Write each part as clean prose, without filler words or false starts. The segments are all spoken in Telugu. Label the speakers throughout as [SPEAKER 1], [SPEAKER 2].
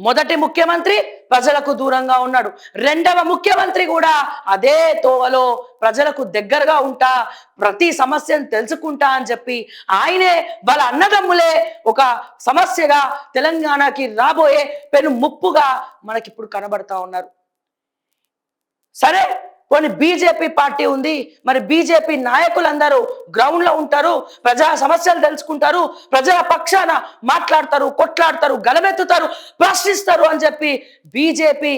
[SPEAKER 1] మొదటి ముఖ్యమంత్రి ప్రజలకు దూరంగా ఉన్నాడు. రెండవ ముఖ్యమంత్రి కూడా అదే తోవలో ప్రజలకు దగ్గరగా ఉంటా, ప్రతి సమస్యను తెలుసుకుంటా అని చెప్పి ఆయనే వాళ్ళ అన్నదమ్ములే ఒక సమస్యగా తెలంగాణకి రాబోయే పెను ముప్పుగా మనకిప్పుడు కనబడతా ఉన్నారు. సరే, కొన్ని బీజేపీ పార్టీ ఉంది, మరి బీజేపీ నాయకులందరూ గ్రౌండ్ లో ఉంటారు, ప్రజా సమస్యలు తెలుసుకుంటారు, ప్రజల పక్షాన మాట్లాడతారు, కొట్లాడతారు, గలమెత్తుతారు, ప్రశ్నిస్తారు అని చెప్పి బీజేపీ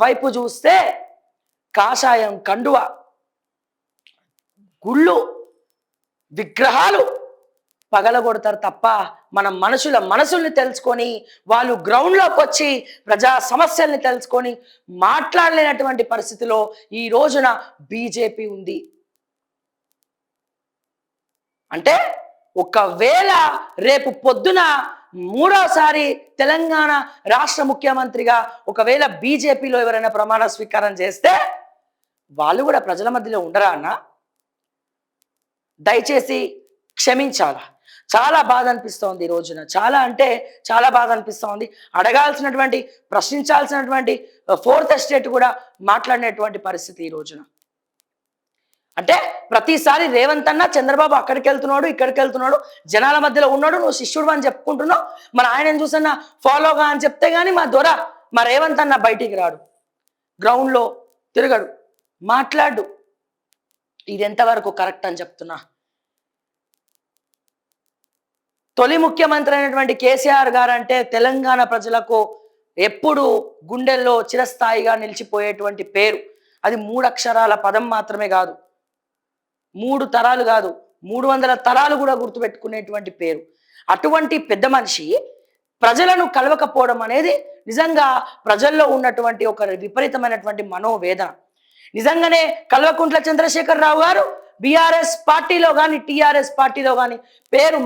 [SPEAKER 1] వైపు చూస్తే కాషాయం కండువ, గుళ్ళు, విగ్రహాలు పగలగొడతారు తప్ప మన మనసుల్ని తెలుసుకొని వాళ్ళు గ్రౌండ్లోకి వచ్చి ప్రజా సమస్యల్ని తెలుసుకొని మాట్లాడలేనటువంటి పరిస్థితిలో ఈ రోజున బీజేపీ ఉంది. అంటే ఒకవేళ రేపు పొద్దున మూడోసారి తెలంగాణ రాష్ట్ర ముఖ్యమంత్రిగా ఒకవేళ బీజేపీలో ఎవరైనా ప్రమాణ స్వీకారం చేస్తే వాళ్ళు కూడా ప్రజల మధ్యలో ఉండరా అన్న? దయచేసి క్షమించాలా. చాలా బాధ అనిపిస్తోంది ఈ రోజున, చాలా అంటే చాలా బాధ అనిపిస్తోంది. అడగాల్సినటువంటి, ప్రశ్నించాల్సినటువంటి ఫోర్త్ ఎస్టేట్ కూడా మాట్లాడినటువంటి పరిస్థితి ఈ రోజున. అంటే ప్రతిసారి రేవంత్ అన్న చంద్రబాబు అక్కడికి వెళ్తున్నాడు, ఇక్కడికి వెళ్తున్నాడు, జనాల మధ్యలో ఉన్నాడు, నువ్వు శిష్యుడు అని చెప్పుకుంటున్నావు, మరి ఆయన చూసన్నా ఫాలోగా అని చెప్తే గానీ మా దొర మా రేవంత్ అన్న బయటికి రాడు, గ్రౌండ్లో తిరగడు, మాట్లాడు. ఇది ఎంతవరకు కరెక్ట్ అని చెప్తున్నా. తొలి ముఖ్యమంత్రి అయినటువంటి కేసీఆర్ గారు అంటే తెలంగాణ ప్రజలకు ఎప్పుడు గుండెల్లో చిరస్థాయిగా నిలిచిపోయేటువంటి పేరు. అది 3 అక్షరాల పదం మాత్రమే కాదు, 3 తరాలు కాదు, 300 తరాలు కూడా గుర్తుపెట్టుకునేటువంటి పేరు. అటువంటి పెద్ద మనిషి ప్రజలను కలవకపోవడం అనేది నిజంగా ప్రజల్లో ఉన్నటువంటి ఒక విపరీతమైనటువంటి మనోవేదన. నిజంగానే కల్వకుంట్ల చంద్రశేఖరరావు గారు బీఆర్ఎస్ పార్టీలో కానీ టీఆర్ఎస్ పార్టీలో కానీ పేరు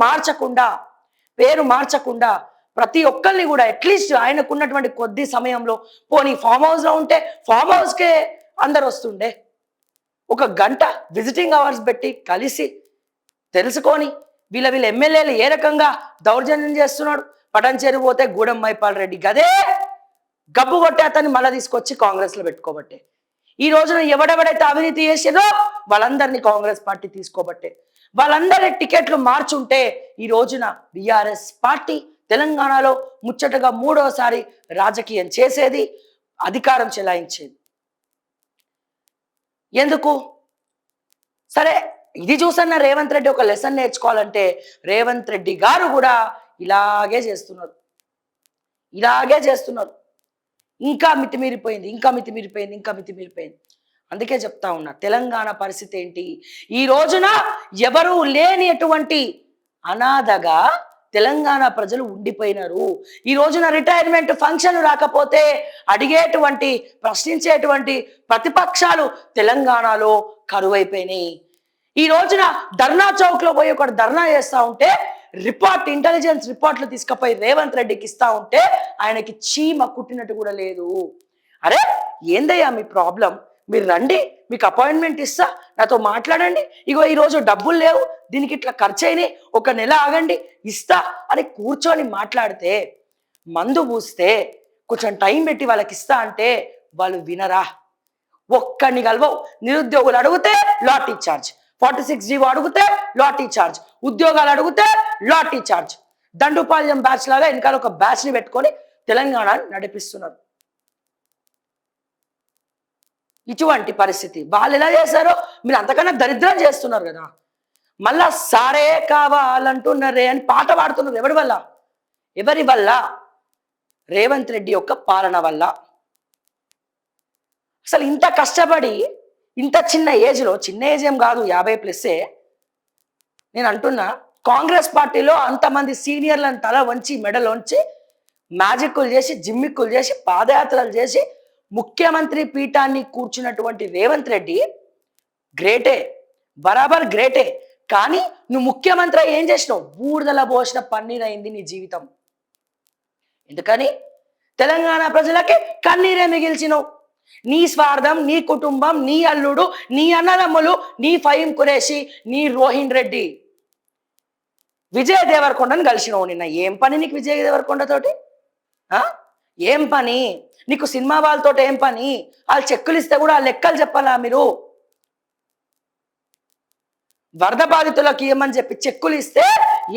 [SPEAKER 1] మార్చకుండా ప్రతి ఒక్కరిని కూడా అట్లీస్ట్ ఆయనకున్నటువంటి కొద్ది సమయంలో పోనీ ఫామ్ హౌస్లో ఉంటే ఫామ్ హౌస్కే అందరు వస్తుండే, 1 గంట విజిటింగ్ అవర్స్ పెట్టి కలిసి తెలుసుకొని వీళ్ళ ఎమ్మెల్యేలు ఏ రకంగా దౌర్జన్యం చేస్తున్నాడు. పటంచేరు పోతే గూడెం మైపాల్ రెడ్డి గదే గబ్బు కొట్టే అతన్ని మళ్ళీ తీసుకొచ్చి కాంగ్రెస్లో పెట్టుకోబట్టే. ఈ రోజున ఎవడెవడైతే అవినీతి చేసిందో వాళ్ళందరినీ కాంగ్రెస్ పార్టీ తీసుకోబట్టే. వాళ్ళందరి టికెట్లు మార్చుంటే ఈ రోజున బీఆర్ఎస్ పార్టీ తెలంగాణలో ముచ్చటగా 3వసారి రాజకీయం చేసేది, అధికారం చెలాయించేది. ఎందుకు? సరే, ఇది చూసన్న రేవంత్ రెడ్డి ఒక లెసన్ నేర్చుకోవాలంటే రేవంత్ రెడ్డి గారు కూడా ఇలాగే చేస్తున్నారు. ఇంకా మితిమీరిపోయింది. అందుకే చెప్తా ఉన్నా, తెలంగాణ పరిస్థితి ఏంటి? ఈ రోజున ఎవరు లేనిటువంటి అనాథగా తెలంగాణ ప్రజలు ఉండిపోయినారు. ఈ రోజున రిటైర్మెంట్ ఫంక్షన్ రాకపోతే అడిగేటువంటి, ప్రశ్నించేటువంటి ప్రతిపక్షాలు తెలంగాణలో కరువైపోయినాయి. ఈ రోజున ధర్నా చౌక్ లో పోయి ఒకటి ధర్నా చేస్తా ఉంటే ఇంటెలిజెన్స్ రిపోర్ట్లు తీసుకుపోయి రేవంత్ రెడ్డికి ఇస్తా ఉంటే ఆయనకి చీమ కుట్టినట్టు కూడా లేదు. అరే ఏందయ్యా మీ ప్రాబ్లం? మీరు రండి, మీకు అపాయింట్మెంట్ ఇస్తా, నాతో మాట్లాడండి, ఇగో ఈరోజు డబ్బులు లేవు, దీనికి ఇట్లా ఖర్చు అయినాయి, 1 నెల ఆగండి ఇస్తా అని కూర్చొని మాట్లాడితే, మందు పూస్తే కొంచెం టైం పెట్టి వాళ్ళకి ఇస్తా అంటే వాళ్ళు వినరా? ఒక్కడిని కలవవు. నిరుద్యోగులు అడిగితే లాటరీ చార్జ్, 46 జీవో అడిగితే లాటరీ చార్జ్, ఉద్యోగాలు అడిగితే లాటరీ చార్జ్. దండుపాల్యం బ్యాచ్ లాగా వెనకాల ఒక బ్యాచ్ ని పెట్టుకొని తెలంగాణని నడిపిస్తున్నారు. ఇటువంటి పరిస్థితి వాళ్ళు ఎలా చేశారో మీరు అంతకన్నా దరిద్రం చేస్తున్నారు కదా. మళ్ళా సారే కావాలంటున్నారే అని పాట పాడుతున్నారు. ఎవరి వల్ల? రేవంత్ రెడ్డి యొక్క పాలన వల్ల. అసలు ఇంత కష్టపడి ఇంత చిన్న ఏజ్ ఏం కాదు, 50+. నేను అంటున్నా, కాంగ్రెస్ పార్టీలో అంతమంది సీనియర్లను తల వంచి మెడలు వంచి మ్యాజిక్కులు చేసి, జిమ్మిక్కులు చేసి, పాదయాత్రలు చేసి ముఖ్యమంత్రి పీఠాన్ని కూర్చున్నటువంటి రేవంత్ రెడ్డి గ్రేటే, బరాబర్ గ్రేటే. కానీ నువ్వు ముఖ్యమంత్రి ఏం చేసినావు? బూడిదల పోసిన పన్నీర్ అయింది నీ జీవితం. ఎందుకని? తెలంగాణ ప్రజలకి కన్నీరే మిగిల్చినావు. నీ స్వార్థం, నీ కుటుంబం, నీ అల్లుడు, నీ అన్నదమ్ములు, నీ ఫహీం ఖురేషి, నీ రోహిన్ రెడ్డి, విజయ్ దేవరకొండను కలిసినావు నిన్న. ఏం పని నీకు విజయ్ దేవరకొండతోటి? ఏం పని? నీకు సినిమా వాళ్ళతో ఏం పని? వాళ్ళు చెక్కులు ఇస్తే కూడా ఆ లెక్కలు చెప్పాలా మీరు? వరద బాధితులకు ఇవ్వమని చెప్పి చెక్కులు ఇస్తే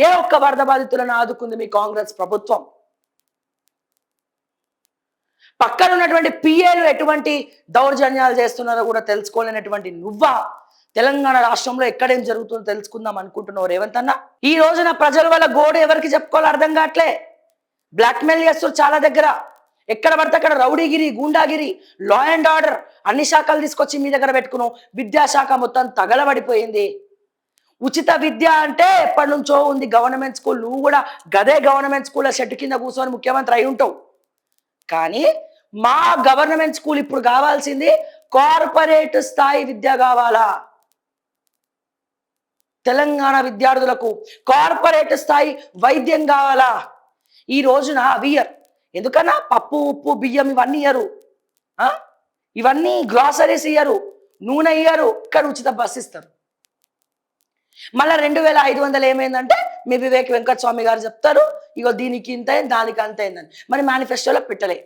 [SPEAKER 1] ఏ ఒక్క వరద బాధితులను ఆదుకుంది మీ కాంగ్రెస్ ప్రభుత్వం? పక్కన ఉన్నటువంటి పిఏలు ఎటువంటి దౌర్జన్యాలు చేస్తున్నారో కూడా తెలుసుకోలేనటువంటి నువ్వా తెలంగాణ రాష్ట్రంలో ఎక్కడేం జరుగుతుందో తెలుసుకుందాం అనుకుంటున్నావు రేవంత్ అన్న? ఈ రోజున ప్రజల వల్ల గోడ ఎవరికి చెప్పుకోవాలో అర్థం కావట్లే. బ్లాక్మెయిల్ చేస్తారు చాలా దగ్గర. ఎక్కడ పడితే అక్కడ రౌడీగిరి, గూండాగిరి, లా అండ్ ఆర్డర్ అన్ని శాఖలు తీసుకొచ్చి మీ దగ్గర పెట్టుకున్నావు. విద్యాశాఖ మొత్తం తగలబడిపోయింది. ఉచిత విద్య అంటే ఎప్పటి నుంచో ఉంది గవర్నమెంట్ స్కూల్. నువ్వు కూడా గదే గవర్నమెంట్ స్కూల్లో షెడ్ కింద కూర్చొని ముఖ్యమంత్రి అయి ఉంటావు. కానీ మా గవర్నమెంట్ స్కూల్ ఇప్పుడు కావాల్సింది కార్పొరేట్ స్థాయి విద్య కావాలా? తెలంగాణ విద్యార్థులకు కార్పొరేట్ స్థాయి వైద్యం కావాలా? ఈ రోజున అవి ఇయ్యరు. ఎందుకన్నా పప్పు, ఉప్పు, బియ్యం ఇవన్నీ ఇయ్యరు. ఇవన్నీ గ్రాసరీస్ ఇయ్యరు, నూనె ఇయ్యరు, కానీ ఉచిత బస్సు ఇస్తారు. మళ్ళీ 2500 ఏమైందంటే మీ వివేక్ వెంకటస్వామి గారు చెప్తారు, ఇగో దీనికి ఇంత అయింది, దానికి అంత అయిందని. మరి మేనిఫెస్టోలో పెట్టలే.